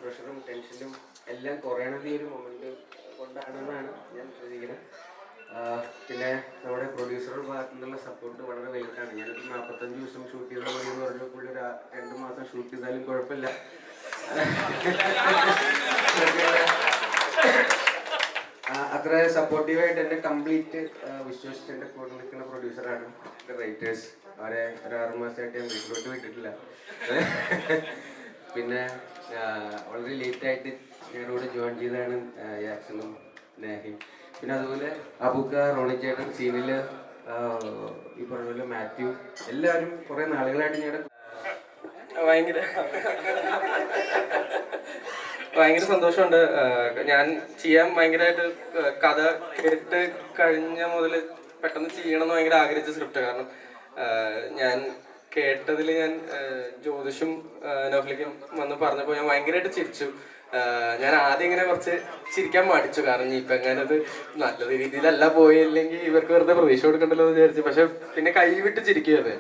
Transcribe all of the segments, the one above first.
പ്രഷറും ടെൻഷനും എല്ലാം കുറയണത് ഈ ഒരു മൊമെന്റ് കൊണ്ടാണെന്നാണ് ഞാൻ വിശ്വസിക്കുന്നത്. പിന്നെ നമ്മുടെ പ്രൊഡ്യൂസറുടെ ഭാഗത്തു നിന്നുള്ള സപ്പോർട്ട് വളരെ വലുതാണ്. ഞാനൊരു 45 ദിവസം ഷൂട്ട് ചെയ്താൽ മതി എന്ന് പറഞ്ഞ പുള്ളി ഒരു 2 മാസം ഷൂട്ട് ചെയ്താലും കുഴപ്പമില്ല. അത്ര സപ്പോർട്ടീവായിട്ട് എന്നെ കംപ്ലീറ്റ് വിശ്വസിച്ച് എൻ്റെ കൂടെ നിൽക്കുന്ന പ്രൊഡ്യൂസറാണ് എൻ്റെ റൈറ്റേഴ്സ്. അവരെ ഒരു 6 മാസമായിട്ട് ഞാൻ വീട്ടിലോട്ട് വിട്ടിട്ടില്ല. പിന്നെ വളരെ ലേറ്റായിട്ട് ഞങ്ങളുടെ ജോയിൻ ചെയ്തതാണ് യാക്സലും നേഹയും. പിന്നെ അതുപോലെ അബുക്ക, റോണി ചേട്ടൻ, സീനിൽ ഈ പറഞ്ഞ പോലെ മാത്യു, എല്ലാവരും കുറേ നാളുകളായിട്ട് ഞങ്ങളുടെ ഭയങ്കര സന്തോഷമുണ്ട്. ഞാൻ ചെയ്യാൻ ഭയങ്കരമായിട്ട് കഥ കേട്ട് കഴിഞ്ഞ മുതൽ പെട്ടെന്ന് ചെയ്യണമെന്ന് ഭയങ്കര ആഗ്രഹിച്ച സ്ക്രിപ്റ്റ്. കാരണം ഞാൻ കേട്ടതിൽ ഞാൻ ജ്യോതിഷും നൗഫലിക്കും വന്ന് പറഞ്ഞപ്പോൾ ഞാൻ ഭയങ്കരമായിട്ട് ചിരിച്ചു. ഞാൻ ആദ്യം ഇങ്ങനെ കുറച്ച് ചിരിക്കാൻ മടിച്ചു. കാരണം ഇപ്പം എങ്ങനെ അത് നല്ല രീതിയിലല്ല പോയില്ലെങ്കിൽ ഇവർക്ക് വെറുതെ പ്രതീക്ഷ കൊടുക്കണ്ടല്ലോ എന്ന് വിചാരിച്ചു. പക്ഷെ പിന്നെ കൈവിട്ട് ചിരിക്കുകയത്.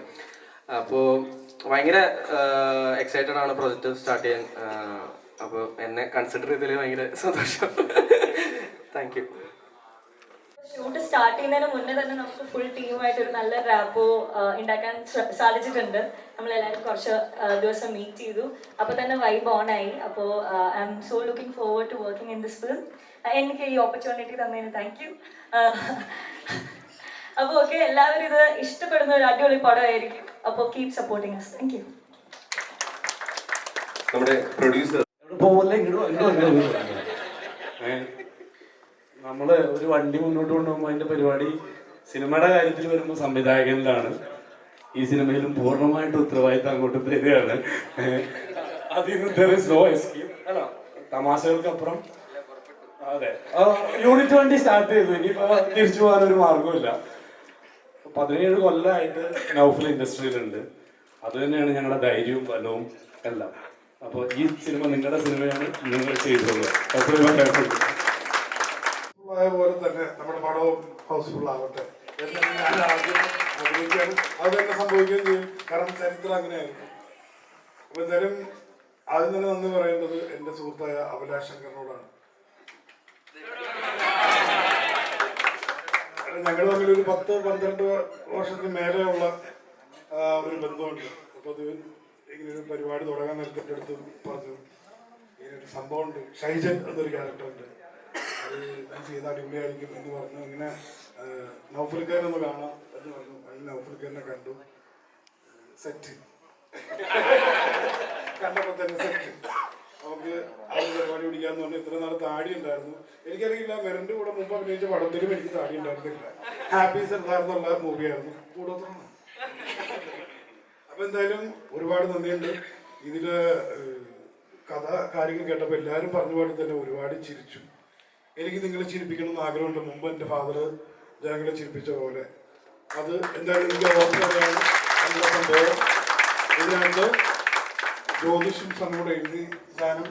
അപ്പോൾ ഭയങ്കര എക്സൈറ്റഡ് ആണ് പ്രൊജക്റ്റ് സ്റ്റാർട്ട് ചെയ്യാൻ. അപ്പോൾ എന്നെ കൺസിഡർ ചെയ്തതിൽ ഭയങ്കര സന്തോഷം. Thank you. ഷൂട്ട് സ്റ്റാർട്ട് ചെയ്യുന്നതിന് മുന്നേ തന്നെ നമുക്ക് ഫുൾ ടീമായിട്ട് ഒരു നല്ല റാപ്പോ ഉണ്ടാക്കാൻ സാധിച്ചിട്ടുണ്ട്. നമ്മളെല്ലാവരും കുറച്ച് ദിവസം മീറ്റ് ചെയ്തു. അപ്പോൾ തന്നെ വൈബ് ഓൺ ആയി. അപ്പോൾ I am so looking forward to working in this film. എനിക്ക് ഈ ഓപ്പർച്യൂണിറ്റി തന്നതിന് താങ്ക് യു. അപ്പോൾ ഓക്കെ, എല്ലാവരും ഇത് ഇഷ്ടപ്പെടുന്ന ഒരു അടിപൊളി പടമായിരിക്കും. അപ്പോൾ keep supporting us. Thank you. നമ്മുടെ പ്രൊഡ്യൂസർ നമ്മള് ഒരു വണ്ടി മുന്നോട്ട് കൊണ്ടുപോകുമ്പോൾ അതിന്റെ പരിപാടി സിനിമയുടെ കാര്യത്തിൽ വരുമ്പോൾ സംവിധായകനിലാണ്. ഈ സിനിമയിലും പൂർണ്ണമായിട്ട് ഉത്തരവാദിത്തം അങ്ങോട്ട് തരികയാണ്. അതിന് നോ എസ്കേപ്പ് അല്ല, തമാശകൾക്കപ്പുറം. അതെ, യൂണിറ്റ് വണ്ടി സ്റ്റാർട്ട് ചെയ്തു. ഇനിയിപ്പോ തിരിച്ചു പോകാനൊരു മാർഗമില്ല. 17 കൊല്ലമായിട്ട് നൗഫൽ ഇൻഡസ്ട്രിയിലുണ്ട്. അത് തന്നെയാണ് ഞങ്ങളുടെ ധൈര്യവും ബലവും എല്ലാം. അപ്പോൾ ഈ സിനിമ നിങ്ങളുടെ സിനിമയാണ്, നിങ്ങൾ ചെയ്തിട്ടുള്ളത്. പോലെ തന്നെ നമ്മുടെ പടവും ഹൗസ്ഫുൾ ആവട്ടെ എന്ന് ഞാൻ ആദ്യം ആഗ്രഹിക്കുകയാണ്. അത് തന്നെ സംഭവിക്കുകയും ചെയ്യും. കാരണം ചരിത്രം അങ്ങനെയായിരുന്നു. അപ്പൊ എന്തായാലും ആദ്യം തന്നെ നന്ദി പറയേണ്ടത് എൻ്റെ സുഹൃത്തായ അഭിലാഷ് ശങ്കറിനോടാണ്. ഞങ്ങൾ തമ്മിൽ ഒരു 10-12 വർഷത്തിന് മേലെയുള്ള ഒരു ബന്ധമുണ്ട്. അപ്പൊ അത് ഇങ്ങനൊരു പരിപാടി തുടങ്ങാൻ നേരത്തെ അടുത്ത് പറഞ്ഞു, ഇങ്ങനൊരു സംഭവമുണ്ട്, ഷൈജൻ എന്നൊരു ക്യാരക്ടറുണ്ട്, അത് ചെയ്ത് അടിപൊളിയായിരിക്കും എന്ന് പറഞ്ഞു. ഇങ്ങനെ നൗഫൽക്കാരനൊന്ന് കാണാം എന്ന് പറഞ്ഞു. അതിൽ നൗഫൽക്കാരനെ കണ്ടു. സെറ്റ് കണ്ടപ്പോൾ തന്നെ സെറ്റ്. നമുക്ക് ആ പരിപാടി പിടിക്കാന്ന് പറഞ്ഞു. ഇത്ര നാൾ താടി ഉണ്ടായിരുന്നു. എനിക്കറിയില്ല, മെറിന്റെ കൂടെ മുമ്പ് അഭിനയിച്ച പടത്തിലും എനിക്ക് താടി ഉണ്ടായിരുന്നില്ല. ഹാപ്പി സർദാർ എന്നുള്ള മൂവിയായിരുന്നു കൂടോത്രം. അപ്പൊ എന്തായാലും ഒരുപാട് നന്ദിയുണ്ട്. ഇതില് കഥ കാര്യങ്ങൾ കേട്ടപ്പോൾ എല്ലാവരും പറഞ്ഞ പോലെ തന്നെ ഒരുപാട് ചിരിച്ചു. എനിക്ക് നിങ്ങളെ ചിരിപ്പിക്കണം എന്ന് ആഗ്രഹമുണ്ട്. മുമ്പ് എൻ്റെ ഫാദർ ജനങ്ങളെ ചിരിപ്പിച്ച പോലെ. അത് എന്തായാലും എനിക്ക് ഓർമ്മയാണ് എന്നുള്ള സംഭവം. ഇതിനകത്ത് ജ്യോതിഷും സനൂടെ എഴുതി സാധനം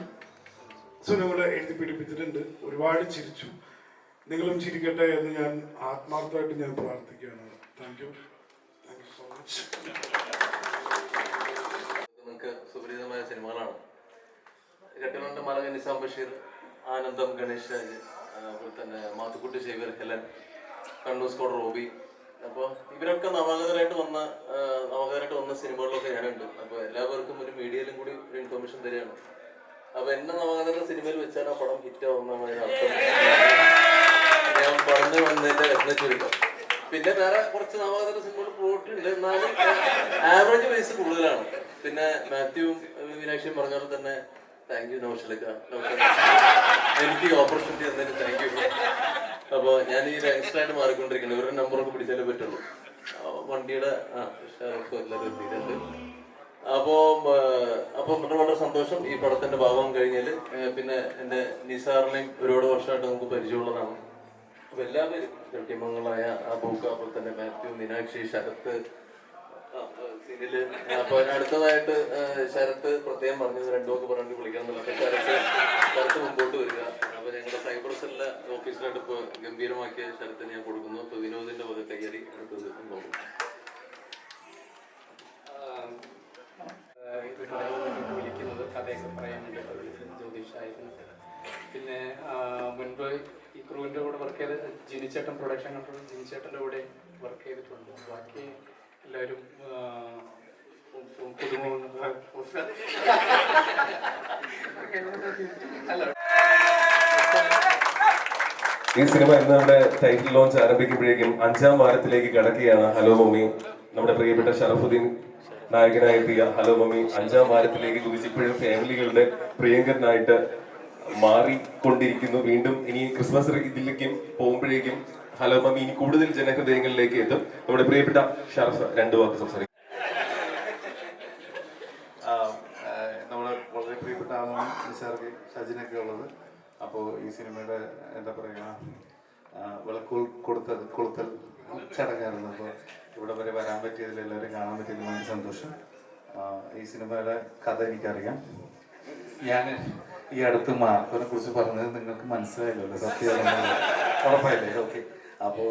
സുനൂടെ എഴുതി പിടിപ്പിച്ചിട്ടുണ്ട്. ഒരുപാട് ചിരിച്ചു. നിങ്ങളും ചിരിക്കട്ടെ എന്ന് ഞാൻ ആത്മാർത്ഥമായിട്ട് ഞാൻ പ്രാർത്ഥിക്കുകയാണ്. Thank you so much. നിങ്ങൾക്ക് സുപരിചിതമായ സിനിമകളാണ് കെട്ടിലുണ്ട്. മലക നിസാം ബഷീർ, ആനന്ദം, ഗണേഷ് രാജ്, അതുപോലെ തന്നെ മാത്തുക്കുട്ടി ശേഖർ, ഹെലൻ, കണ്ണൂർ സ്കോഡ്, റോബി. അപ്പോൾ ഇവരൊക്കെ നവാഗതരായിട്ട് വന്ന സിനിമകളിലൊക്കെ ഞാനുണ്ട്. അപ്പോൾ എല്ലാവർക്കും ഒരു മീഡിയയിലും കൂടി ഒരു ഇൻഫർമേഷൻ തരികയാണ്. അപ്പോൾ എന്നെ നവാഗതരുടെ സിനിമയിൽ വെച്ചാൽ ആ പടം ഹിറ്റ് ആവുന്നതാണ് അർത്ഥം. ഞാൻ പറഞ്ഞു വന്നതിൻ്റെ രത്നച്ചുരുക്കം. പിന്നെ വേറെ കുറച്ച് നവാഗതരുടെ സിനിമകൾ പോയിട്ടുണ്ട്, എന്നാലും ആവറേജ് വയസ്സ് കൂടുതലാണ്. പിന്നെ മാത്യുവും മീനാക്ഷിയും പറഞ്ഞ പോലെ തന്നെ താങ്ക് യു നൗഷലിക്ക, എനിക്ക് ഓപ്പർച്യൂണിറ്റി തന്നതിന് താങ്ക് യു. അപ്പോൾ ഞാൻ ഈ യങ്സ്റ്ററായിട്ട് മാറിക്കൊണ്ടിരിക്കുന്നത്. ഇവരുടെ നമ്പറൊക്കെ പിടിച്ചാലേ പറ്റുള്ളൂ. വണ്ടിയുടെ എല്ലാവരും എത്തിയിട്ടുണ്ട്. അപ്പോൾ വളരെ സന്തോഷം ഈ പടത്തിന്റെ ഭാഗം കഴിഞ്ഞാൽ. പിന്നെ എൻ്റെ നിസാറിനെയും ഒരുപാട് വർഷമായിട്ട് നമുക്ക് പരിചയമുള്ളതാണ്. അപ്പൊ എല്ലാവരും കെട്ടിമംഗളായ അബൂക്ക, അപ്പോൾ തന്നെ മാത്യു, മീനാക്ഷി, ശരത്ത്, സിനില്. അപ്പൊ അടുത്തതായിട്ട് ശരത്ത് പ്രത്യേകം പറഞ്ഞത് രണ്ടുമൊക്കെ പറഞ്ഞിട്ട് വിളിക്കണം എന്നുള്ള. ശരത്ത് മുമ്പോട്ട് വരിക. അപ്പൊ ഞങ്ങളുടെ സൈബർ സെല്ലിലെ ഓഫീസിലായിട്ട് ഇപ്പൊ ഗംഭീരമാക്കിയ ശരത്തിന് ഞാൻ കൊടുക്കുന്നു. ഇപ്പൊ വിനോദിന്റെ വക കയ്യറി അടുത്തത് നോക്കും. വിളിക്കുന്നത് കഥയൊക്കെ പറയാൻ വേണ്ടി ജ്യോതിഷ് ക്രൂവിൻ്റെ കൂടെ വർക്ക് ചെയ്ത് ജിനിച്ചേട്ടൻ പ്രൊഡക്ഷൻ കൺട്രോൾ ജിനിച്ചേട്ടൻ്റെ കൂടെ വർക്ക് ചെയ്തിട്ടുണ്ട്. ബാക്കി എല്ലാവരും ഈ സിനിമ ഇന്ന് നമ്മുടെ ടൈറ്റിൽ ലോഞ്ച് ആരംഭിക്കുമ്പോഴേക്കും 5ാം വാരത്തിലേക്ക് കടക്കുകയാണ്. ഹലോ മമ്മി, നമ്മുടെ പ്രിയപ്പെട്ട ഷറഫുദ്ദീൻ നായകനായെത്തിയ ഹലോ മമ്മി 5ാം വാരത്തിലേക്ക് കുതിച്ചിപ്പോഴും ഫാമിലികളുടെ പ്രിയങ്കരനായിട്ട് മാറിക്കൊണ്ടിരിക്കുന്നു. വീണ്ടും ഇനി ക്രിസ്മസ് ഇതിലേക്കും പോകുമ്പോഴേക്കും ഹലോ മമ്മി ഇനി കൂടുതൽ ജനഹൃദയങ്ങളിലേക്ക് എത്തും. നമ്മുടെ പ്രിയപ്പെട്ട ഷറഫ് 2 വാക്ക് സംസാരിക്കും. നമ്മുടെ വളരെ പ്രിയപ്പെട്ട ആളാണ് നിസാർക്ക് സജിനൊക്കെ ഉള്ളത്. അപ്പോൾ ഈ സിനിമയുടെ എന്താ പറയുക കൊളുത്തൽ ചടങ്ങായിരുന്നു. അപ്പോൾ ഇവിടെ വരെ വരാൻ പറ്റിയതിൽ എല്ലാവരും കാണാൻ പറ്റിയതിൽ വളരെ സന്തോഷം. ഈ സിനിമയുടെ കഥ എനിക്കറിയാം. ഞാൻ ഈ അടുത്ത് മാർക്കോനെ കുറിച്ച് പറഞ്ഞത് നിങ്ങൾക്ക് മനസ്സിലായില്ലല്ലോ, സത്യം ഉറപ്പായില്ലേ? ഓക്കെ. അപ്പോൾ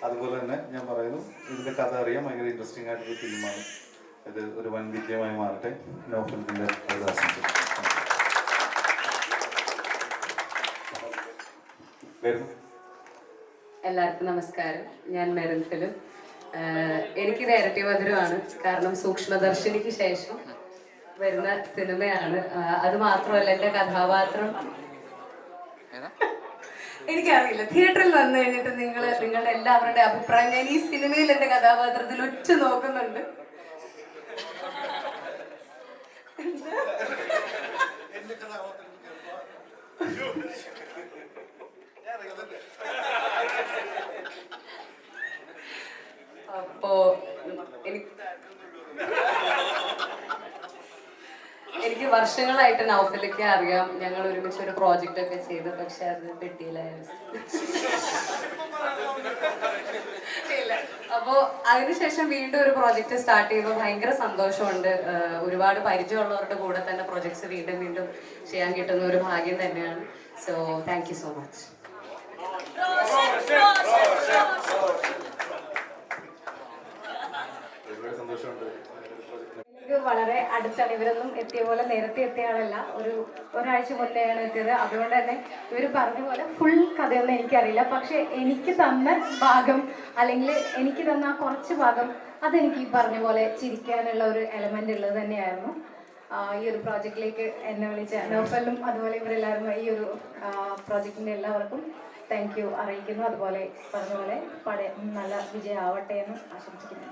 അതുപോലെ തന്നെ ഞാൻ പറയുന്നു, ഇതിൻ്റെ കഥ അറിയാം. ഭയങ്കര ഇൻട്രസ്റ്റിംഗ് ആയിട്ടൊരു ടീമാണ്. ഇത് ഒരു വൻ വിജയമായി മാറട്ടെ. നോഫലിൻ്റെ ആശംസിക്കുന്നു. എല്ലാവർക്കും നമസ്കാരം. ഞാൻ മെറിൻഫിലും. എനിക്കിത് ഇരട്ടി മധുരമാണ്. കാരണം സൂക്ഷ്മദർശിനിക്ക് ശേഷം വരുന്ന സിനിമയാണ്. അത് മാത്രമല്ല, എൻ്റെ കഥാപാത്രം എനിക്കറിയില്ല. തിയേറ്ററിൽ വന്നു കഴിഞ്ഞിട്ട് നിങ്ങളുടെ എല്ലാവരുടെ അഭിപ്രായം ഞാൻ ഈ സിനിമയിൽ എൻ്റെ കഥാപാത്രത്തിൽ ഉറ്റ നോക്കുന്നുണ്ട്. അപ്പോ എനിക്ക് വർഷങ്ങളായിട്ട് നൗഫലൊക്കെ അറിയാം. ഞങ്ങൾ ഒരുമിച്ച് ഒരു പ്രോജക്റ്റ് ഒക്കെ ചെയ്തു, പക്ഷെ അത് പെട്ടിയിലായിരുന്നു. അപ്പോൾ അതിനുശേഷം വീണ്ടും ഒരു പ്രോജക്റ്റ് സ്റ്റാർട്ട് ചെയ്യുമ്പോൾ ഭയങ്കര സന്തോഷമുണ്ട്. ഒരുപാട് പരിചയമുള്ളവരുടെ കൂടെ തന്നെ പ്രോജക്ട്സ് വീണ്ടും വീണ്ടും ചെയ്യാൻ കിട്ടുന്ന ഒരു ഭാഗ്യം തന്നെയാണ്. So thank you so much. എനിക്ക് വളരെ അടുത്താണ്. ഇവരൊന്നും എത്തിയ പോലെ നേരത്തെ എത്തിയ ആളല്ല. ഒരാഴ്ച മുന്നെയാണ് എത്തിയത്. അതുകൊണ്ട് തന്നെ ഇവർ പറഞ്ഞ പോലെ ഫുൾ കഥയൊന്നും എനിക്കറിയില്ല. പക്ഷെ എനിക്ക് തന്ന ഭാഗം, അല്ലെങ്കിൽ എനിക്ക് തന്ന ആ കുറച്ച് ഭാഗം, അതെനിക്ക് ഈ പറഞ്ഞ പോലെ ചിരിക്കാനുള്ള ഒരു എലമെന്റ് ഉള്ളത് തന്നെയായിരുന്നു. ഈ ഒരു പ്രോജക്റ്റിലേക്ക് എന്നെ വിളിച്ച നൗഫലും അതുപോലെ ഇവരെല്ലാവരും ഈ ഒരു പ്രോജക്റ്റിൻ്റെ എല്ലാവർക്കും താങ്ക് യു അറിയിക്കുന്നു. അതുപോലെ പറഞ്ഞ പോലെ നല്ല വിജയം ആവട്ടെ എന്ന് ആശംസിക്കുന്നു.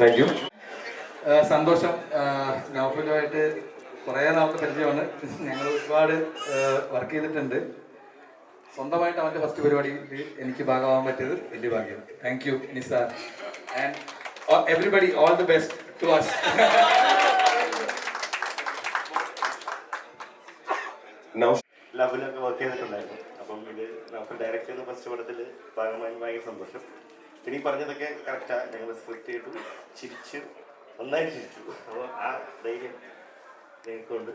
Thank you. സന്തോഷം. നൗഫലുമായിട്ട് കുറേ നാൾക്ക് പരിചയമാണ്. ഞങ്ങൾ ഒരുപാട് വർക്ക് ചെയ്തിട്ടുണ്ട്. സ്വന്തമായിട്ട് അവൻ്റെ ഫസ്റ്റ് പരിപാടിയിൽ എനിക്ക് ഭാഗമാകാൻ പറ്റിയത് വലിയ ഭാഗ്യം. Thank you Nisar and everybody. All the best to us. ലവിലൊക്കെ വർക്ക് ചെയ്തിട്ടുണ്ടായിരുന്നു. അപ്പം ഇത് നൗഫൽ ഡയറക്റ്റ് ചെയ്യുന്ന ഫസ്റ്റ് പടത്തിൽ ഭാഗമായി ഭയങ്കര സന്തോഷം. പിന്നെ ഈ പറഞ്ഞതൊക്കെ കറക്റ്റാണ്. ഞങ്ങൾ സ്ക്രിപ്റ്റ് ചെയ്തു, ചിരിച്ചു, നന്നായിട്ട് ചിരിച്ചു. അപ്പോൾ ആ ധൈര്യം ഞങ്ങൾക്കുണ്ട്.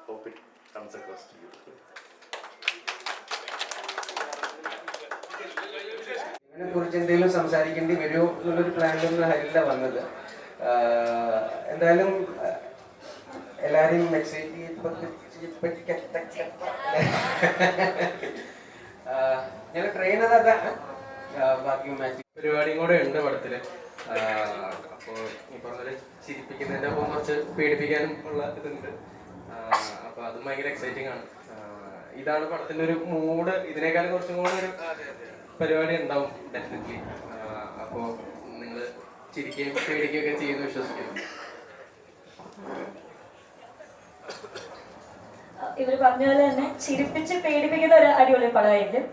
Hope it comes across to you. ഇതിനെ കുറിച്ച് എന്തെങ്കിലും സംസാരിക്കേണ്ടി വരുമോ എന്നുള്ളൊരു പ്ലാനിലൊന്നും അല്ല വന്നത്. എന്തായാലും എല്ലാവരെയും മെസ്സേജ് ഞാൻ ട്രെയിനർ അതാണ്. ബാക്കി പരിപാടിയും കൂടെ ഉണ്ട് പടത്തില്. അപ്പോൾ ഈ പറഞ്ഞ ചിരിപ്പിക്കുന്നതിൻ്റെ ഒപ്പം കുറച്ച് പേടിപ്പിക്കാനും ഉള്ള ഇതുണ്ട്. അപ്പോൾ അതും ഭയങ്കര എക്സൈറ്റിംഗ് ആണ്. ഇതാണ് പടത്തിൻ്റെ ഒരു മൂഡ്. ഇതിനേക്കാളും കുറച്ചും കൂടെ ഒരു പരിപാടി ഉണ്ടാവും ഡെഫിനറ്റ്ലി. അപ്പോൾ നിങ്ങൾ ചിരിക്കുകയും പേടിക്കുകയൊക്കെ ചെയ്യുന്നു വിശ്വസിക്കുന്നു. ഇവർ പറഞ്ഞ പോലെ തന്നെ ചിരിപ്പിച്ച് പേടിപ്പിക്കുന്ന ഒരു അടിപൊളി പടമായിരിക്കും.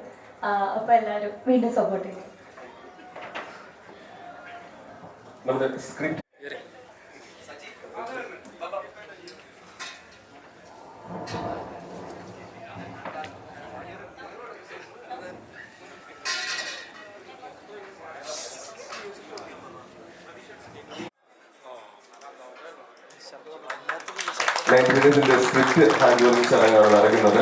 അപ്പൊ എല്ലാവരും വീണ്ടും സപ്പോർട്ട് ചെയ്യും. നമ്മുടെ സ്ക്രിപ്റ്റ് സ്ക്രിപ്റ്റ് ഹാൻഡ് ഓവറിംഗ് ചടങ്ങാണ് നടക്കുന്നത്.